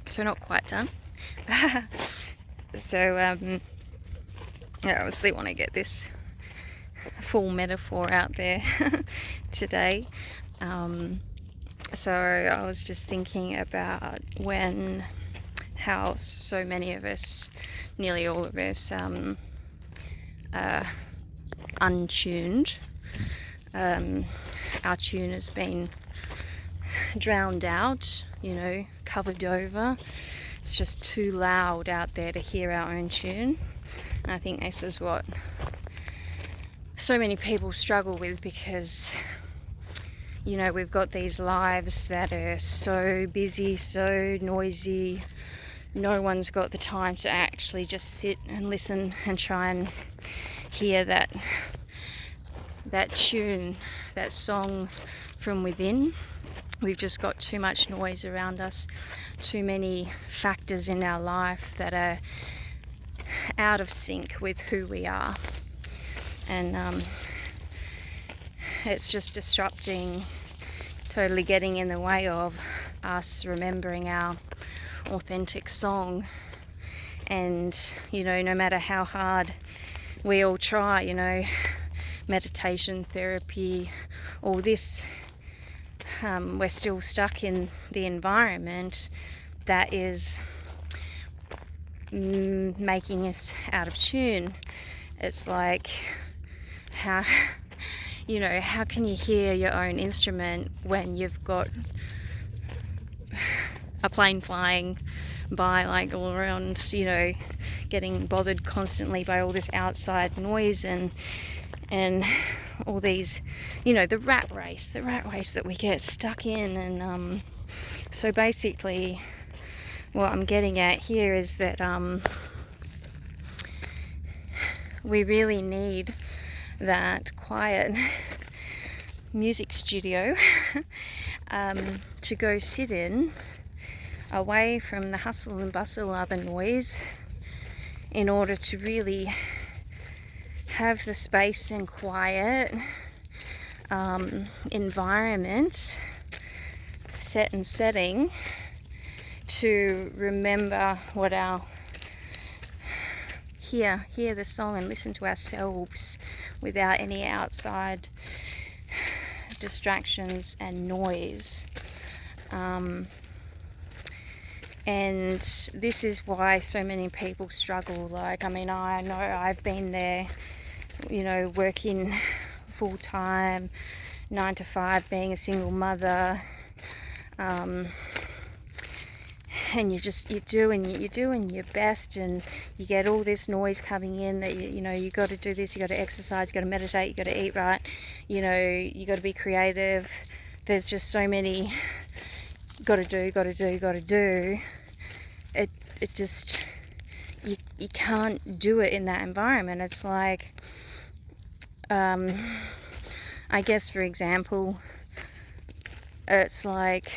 So not quite done. So I obviously want to get this full metaphor out there today. So I was just thinking about how so many of us, nearly all of us, are untuned. Our tune has been drowned out, covered over. It's just too loud out there to hear our own tune. And I think this is what so many people struggle with, because we've got these lives that are so busy, so noisy. No one's got the time to actually just sit and listen and try and hear that tune, that song from within. We've just got too much noise around us, too many factors in our life that are out of sync with who we are. And it's just disrupting, totally getting in the way of us remembering our authentic song. And no matter how hard we all try, meditation, therapy, all this, we're still stuck in the environment that is making us out of tune. It's like, how can you hear your own instrument when you've got a plane flying by like all around, getting bothered constantly by all this outside noise and all these, the rat race that we get stuck in. And so basically what I'm getting at here is that we really need that quiet music studio to go sit in, away from the hustle and bustle, other noise, in order to really have the space and quiet environment, setting to remember what hear the song and listen to ourselves without any outside distractions and noise. And this is why so many people struggle. I know I've been there, working full time, 9 to 5, being a single mother, and you're doing your best, and you get all this noise coming in that you got to do this, you got to exercise, you got to meditate, you got to eat right, you got to be creative. There's just so many got to do. It just, you can't do it in that environment. It's like, I guess, for example, it's like,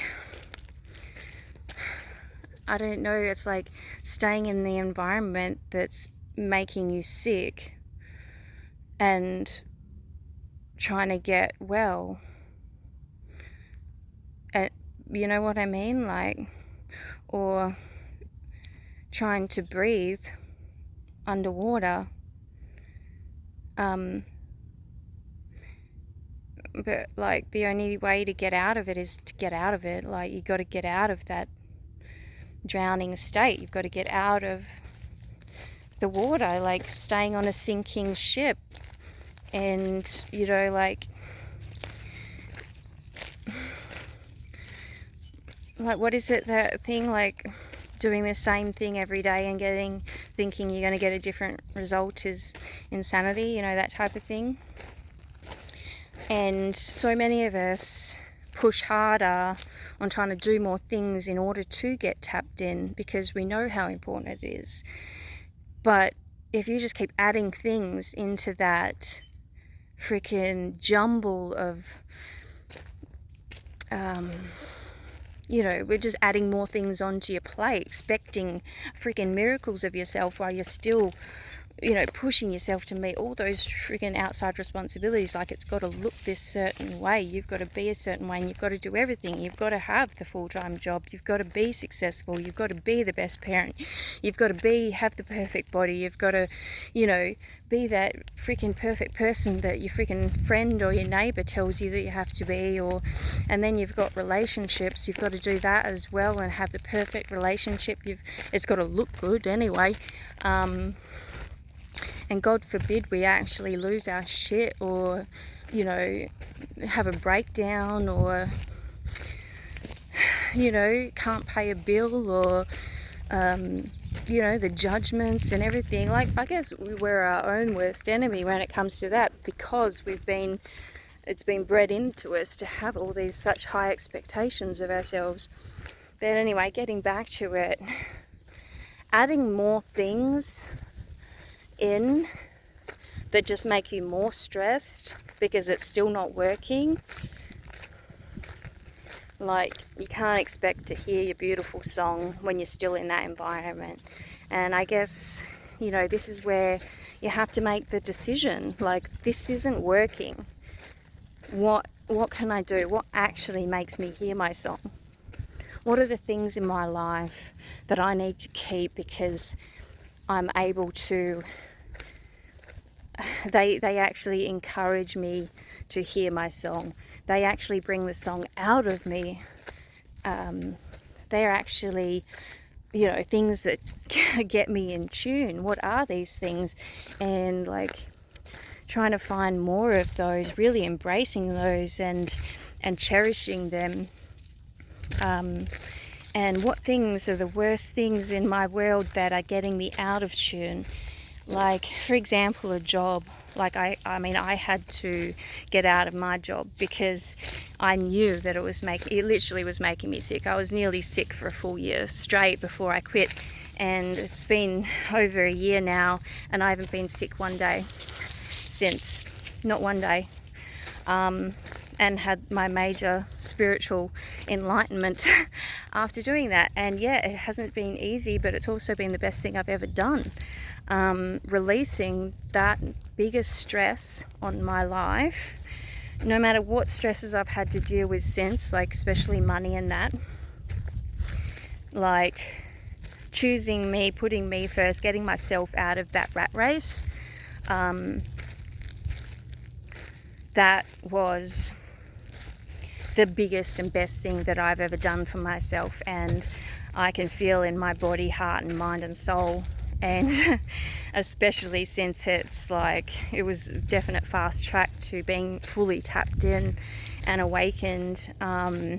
I don't know, it's like staying in the environment that's making you sick and trying to get well. You know what I mean? Or trying to breathe underwater. But the only way to get out of it is to get out of it. You got to get out of that drowning state. You've got to get out of the water, like staying on a sinking ship. And what is it, that thing, doing the same thing every day and thinking you're going to get a different result is insanity, that type of thing. And so many of us push harder on trying to do more things in order to get tapped in, because we know how important it is. But if you just keep adding things into that freaking jumble of we're just adding more things onto your plate, expecting freaking miracles of yourself while you're still you know, pushing yourself to meet all those freaking outside responsibilities. Like, it's got to look this certain way, you've got to be a certain way, and you've got to do everything. You've got to have the full-time job, you've got to be successful, you've got to be the best parent, you've got to have the perfect body, you've got to, you know, be that freaking perfect person that your freaking friend or your neighbor tells you that you have to be. Or, and then you've got relationships, you've got to do that as well and have the perfect relationship. It's got to look good anyway. And God forbid we actually lose our shit, or, you know, have a breakdown, or, you know, can't pay a bill, or, you know, the judgments and everything. Like, I guess we're our own worst enemy when it comes to that, because it's been bred into us to have all these such high expectations of ourselves. But anyway, getting back to it, adding more things in that just make you more stressed because it's still not working. Like, you can't expect to hear your beautiful song when you're still in that environment. And I guess, you know, this is where you have to make the decision. Like, this isn't working. What can I do? What actually makes me hear my song? What are the things in my life that I need to keep because I'm able to, they actually encourage me to hear my song. They actually bring the song out of me. They're actually, you know, things that get me in tune. What are these things? And like, trying to find more of those, really embracing those and cherishing them. And what things are the worst things in my world that are getting me out of tune? Like, for example, a job. Like, I mean, I had to get out of my job because I knew that it literally was making me sick. I was nearly sick for a full year straight before I quit. And it's been over a year now, and I haven't been sick one day since. Not one day. And had my major spiritual enlightenment after doing that. And yeah, it hasn't been easy, but it's also been the best thing I've ever done. Releasing that biggest stress on my life, no matter what stresses I've had to deal with since, like especially money and that, like choosing me, putting me first, getting myself out of that rat race. That was the biggest and best thing that I've ever done for myself, and I can feel in my body, heart and mind and soul. And especially since it's like, it was a definite fast track to being fully tapped in and awakened. I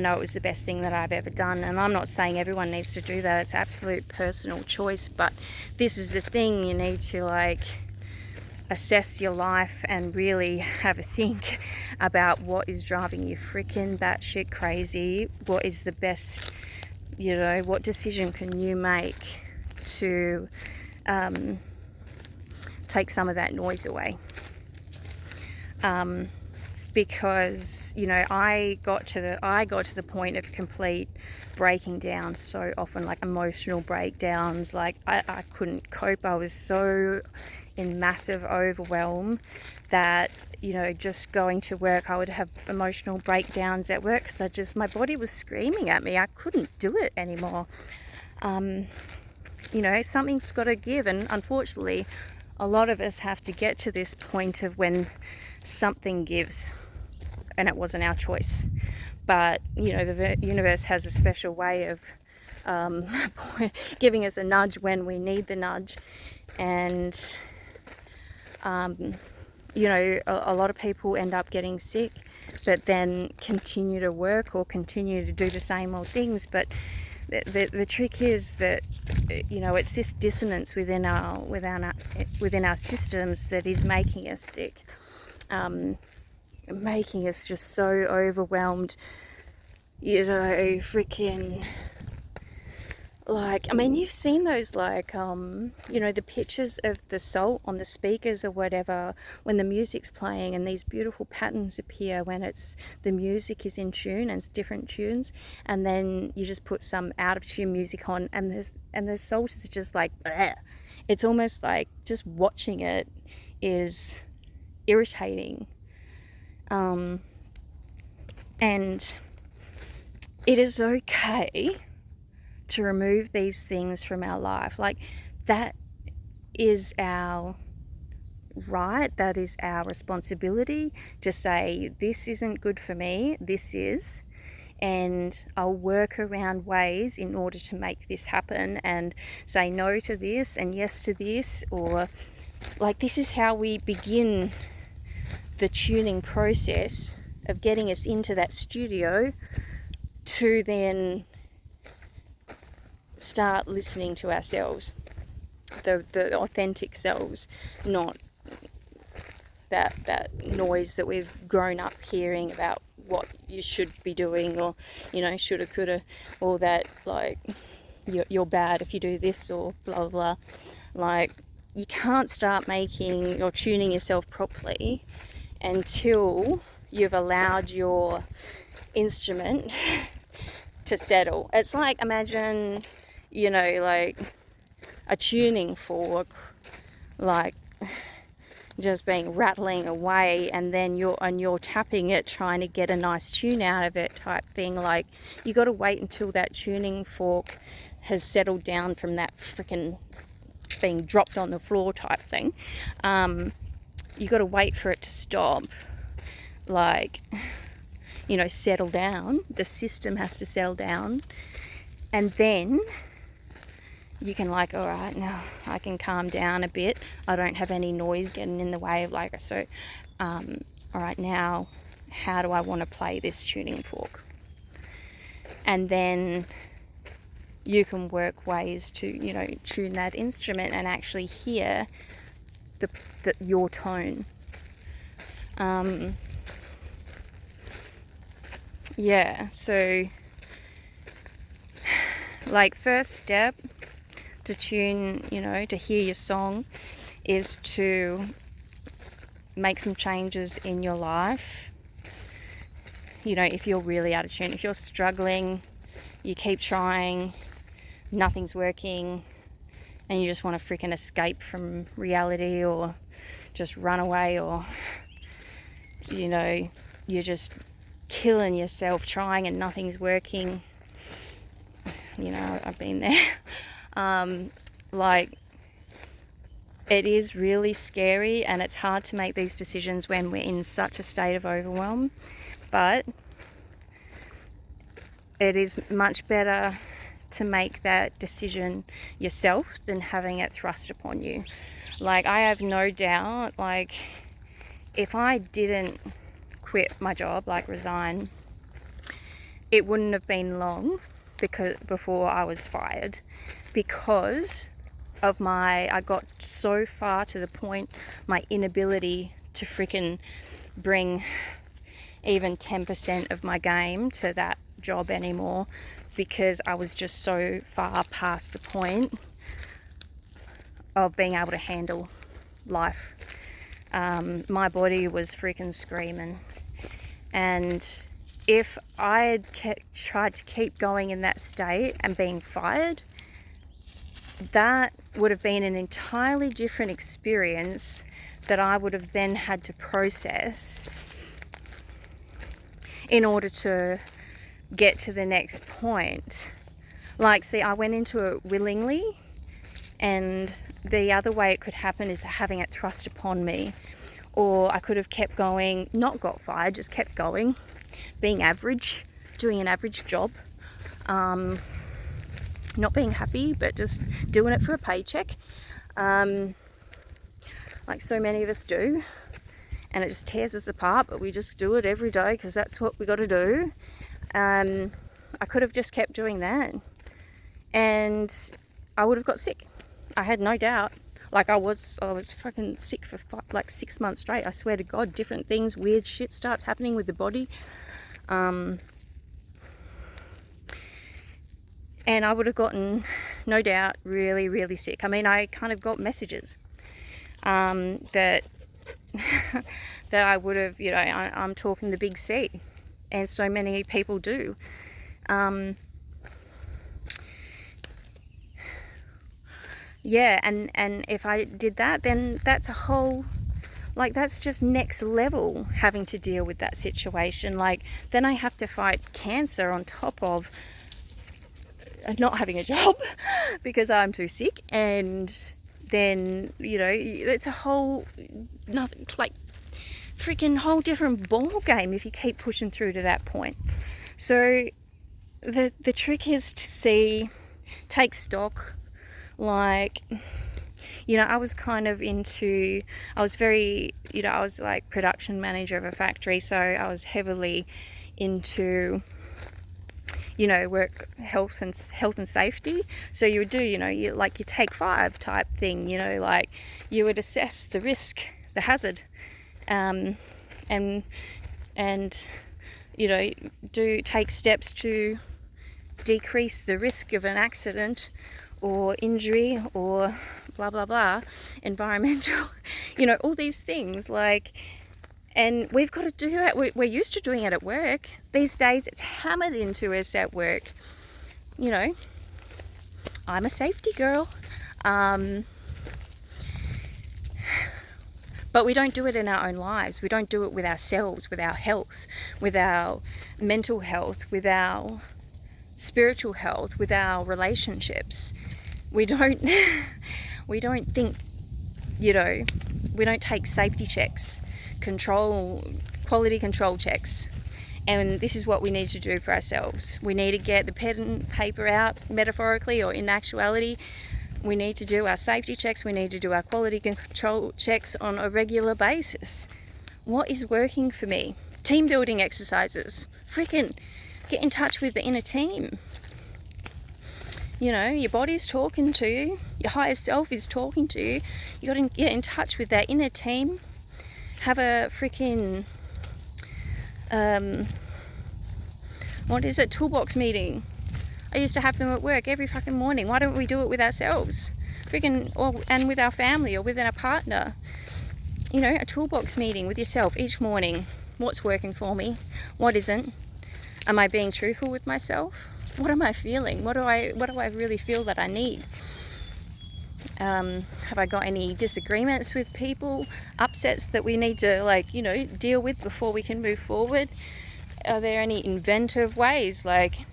know it was the best thing that I've ever done, and I'm not saying everyone needs to do that. It's absolute personal choice, but this is the thing. You need to like assess your life and really have a think about what is driving you freaking batshit crazy. What is the best, you know, what decision can you make to take some of that noise away? Because, you know, I got to the point of complete breaking down so often, like emotional breakdowns. Like I couldn't cope. I was so in massive overwhelm that, you know, just going to work, I would have emotional breakdowns at work. So my body was screaming at me. I couldn't do it anymore. You know, something's got to give, and unfortunately a lot of us have to get to this point of when something gives, and it wasn't our choice. But, you know, the universe has a special way of giving us a nudge when we need the nudge. And you know, a lot of people end up getting sick but then continue to work or continue to do the same old things. But the trick is that, you know, it's this dissonance within our systems that is making us sick, making us just so overwhelmed. You know, freaking, like, I mean, you've seen those, like, you know, the pictures of the salt on the speakers or whatever when the music's playing, and these beautiful patterns appear when the music is in tune and it's different tunes, and then you just put some out of tune music on, and the salt is just like bleh. it's almost like just watching it is irritating. And it is okay to remove these things from our life. Like, that is our right, that is our responsibility to say, this isn't good for me, this is, and I'll work around ways in order to make this happen, and say no to this and yes to this. Or like, this is how we begin the tuning process of getting us into that studio to then start listening to ourselves, the authentic selves, not that noise that we've grown up hearing about what you should be doing, or, you know, shoulda, coulda, or that, like, you're bad if you do this, or blah, blah, blah. Like, you can't start making or tuning yourself properly until you've allowed your instrument to settle. It's like, imagine, you know, like a tuning fork, like just being rattling away, and then you're tapping it, trying to get a nice tune out of it, type thing. Like, you got to wait until that tuning fork has settled down from that freaking being dropped on the floor type thing. You got to wait for it to stop, like, you know, settle down. The system has to settle down, and then you can, like, all right, now I can calm down a bit. I don't have any noise getting in the way of, like, so, all right, now how do I want to play this tuning fork? And then you can work ways to, you know, tune that instrument and actually hear your tone. Yeah, so, like, first step to tune, you know, to hear your song, is to make some changes in your life. You know, if you're really out of tune, if you're struggling, you keep trying, nothing's working, and you just want to freaking escape from reality, or just run away, or, you know, you're just killing yourself trying and nothing's working. You know, I've been there. Like, it is really scary, and it's hard to make these decisions when we're in such a state of overwhelm, but it is much better to make that decision yourself than having it thrust upon you. Like, I have no doubt, like, if I didn't quit my job, like resign, it wouldn't have been long before I was fired, because of I got so far to the point, my inability to freaking bring even 10% of my game to that job anymore, because I was just so far past the point of being able to handle life. My body was freaking screaming, and if I had tried to keep going in that state and being fired, that would have been an entirely different experience that I would have then had to process in order to get to the next point. Like, see, I went into it willingly, and the other way it could happen is having it thrust upon me. Or I could have kept going, not got fired, just kept going, being average, doing an average job, not being happy, but just doing it for a paycheck, like so many of us do, and it just tears us apart, but we just do it every day because that's what we got to do. I could have just kept doing that, and I would have got sick. I had no doubt. Like, I was fucking sick for like 6 months straight. I swear to God, different things, weird shit starts happening with the body. And I would have gotten, no doubt, really, really sick. I mean, I kind of got messages that that I would have, you know, I'm talking the big C, and so many people do. yeah, and if I did that, then that's a whole, like, that's just next level having to deal with that situation. Like, then I have to fight cancer on top of not having a job because I'm too sick, and then, you know, it's a whole nothing, like, freaking whole different ball game if you keep pushing through to that point. So the trick is to take stock. Like, you know, I was very, you know, I was like production manager of a factory, so I was heavily into, you know, work health and safety. So you would do, you know, you take 5 type thing, you know, like you would assess the risk, the hazard, and you know, take steps to decrease the risk of an accident or injury or blah blah blah, environmental, you know, all these things. Like, and we've got to do that. We're used to doing it at work. These days it's hammered into us at work. You know, I'm a safety girl, but we don't do it in our own lives. We don't do it with ourselves, with our health, with our mental health, with our spiritual health, with our relationships. We don't think, you know, we don't take safety checks, quality control checks. And this is what we need to do for ourselves. We need to get the pen and paper out, metaphorically or in actuality. We need to do our safety checks. We need to do our quality control checks on a regular basis. What is working for me? Team building exercises. Freaking get in touch with the inner team. You know, your body's talking to you. Your higher self is talking to you. You got to get in touch with that inner team. Have a freaking, toolbox meeting. I used to have them at work every fucking morning. Why don't we do it with ourselves? And with our family or with our partner. You know, a toolbox meeting with yourself each morning. What's working for me? What isn't? Am I being truthful with myself? What am I feeling? What do I really feel that I need? Have I got any disagreements with people? Upsets that we need to, like, you know, deal with before we can move forward? Are there any inventive ways? Like,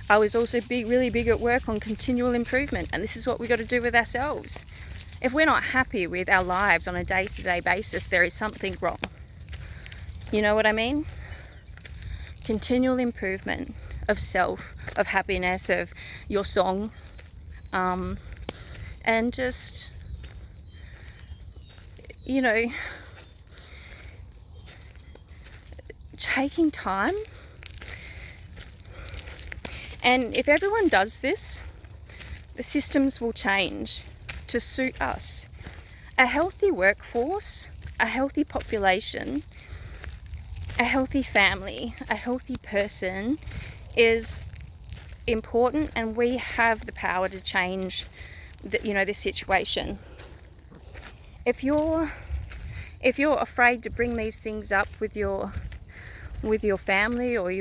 I was also really big at work on continual improvement, and this is what we got to do with ourselves. If we're not happy with our lives on a day-to-day basis, there is something wrong. You know what I mean? Continual improvement of self, of happiness, of your song, and just, you know, taking time. And if everyone does this, the systems will change to suit us. A healthy workforce, a healthy population, a healthy family, a healthy person is important, and we have the power to change this situation. If you're afraid to bring these things up with your family or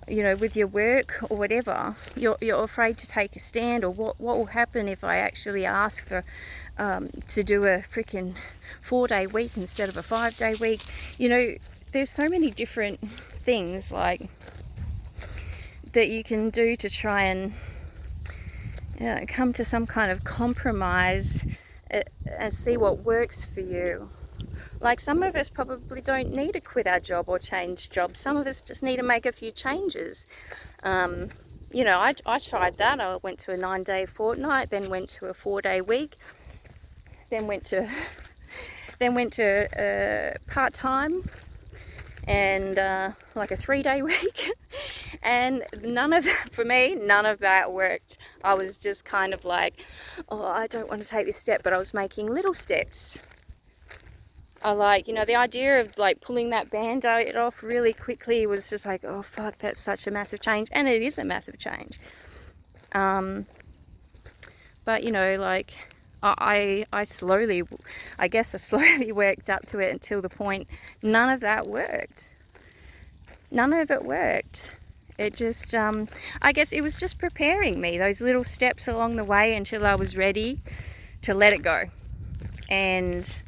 with your work or whatever, you're afraid to take a stand, or what will happen if I actually ask for to do a freaking 4-day week instead of a 5-day week. You know, there's so many different things like that you can do to try and come to some kind of compromise and see what works for you. Like, some of us probably don't need to quit our job or change jobs. Some of us just need to make a few changes. I tried that. I went to a 9-day fortnight, then went to a 4-day week, then went to part-time and like a 3-day week. And none of that worked. I was just kind of like, oh, I don't want to take this step, but I was making little steps. I like, the idea of like pulling that band-aid off really quickly was just like, oh fuck, that's such a massive change. And it is a massive change. But I slowly worked up to it until the point none of that worked. None of it worked. It just, I guess it was just preparing me, those little steps along the way until I was ready to let it go. And,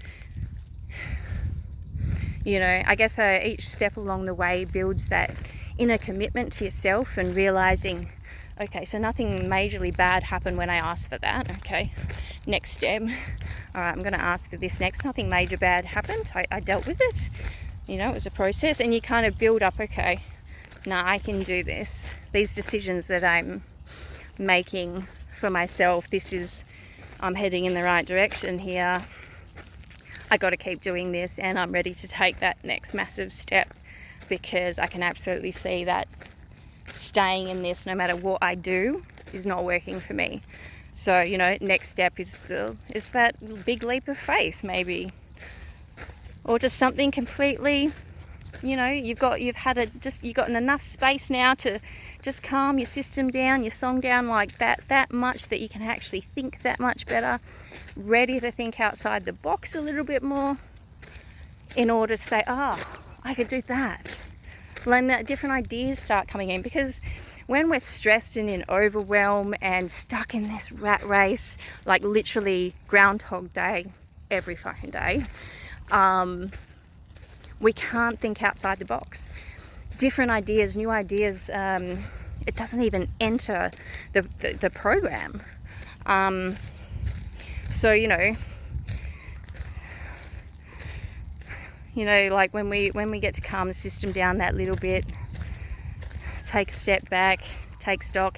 you know, I guess each step along the way builds that inner commitment to yourself and realizing, okay, so nothing majorly bad happened when I asked for that. Okay, next step. All right, I'm going to ask for this next. Nothing major bad happened. I dealt with it. You know, it was a process, and you kind of build up, okay, now I can do this. These decisions that I'm making for myself, I'm heading in the right direction here. I got to keep doing this, and I'm ready to take that next massive step, because I can absolutely see that staying in this, no matter what I do, is not working for me. So, you know, next step is that big leap of faith, maybe, or just something completely, you know, you've got enough space now to just calm your system down, your song down like that much, that you can actually think that much better, ready to think outside the box a little bit more, in order to say, I could do that. Learn that different ideas start coming in, because when we're stressed and in overwhelm and stuck in this rat race, like literally Groundhog Day every fucking day, we can't think outside the box. Different ideas, new ideas, it doesn't even enter the program. So, you know, like when we get to calm the system down that little bit, take a step back, take stock,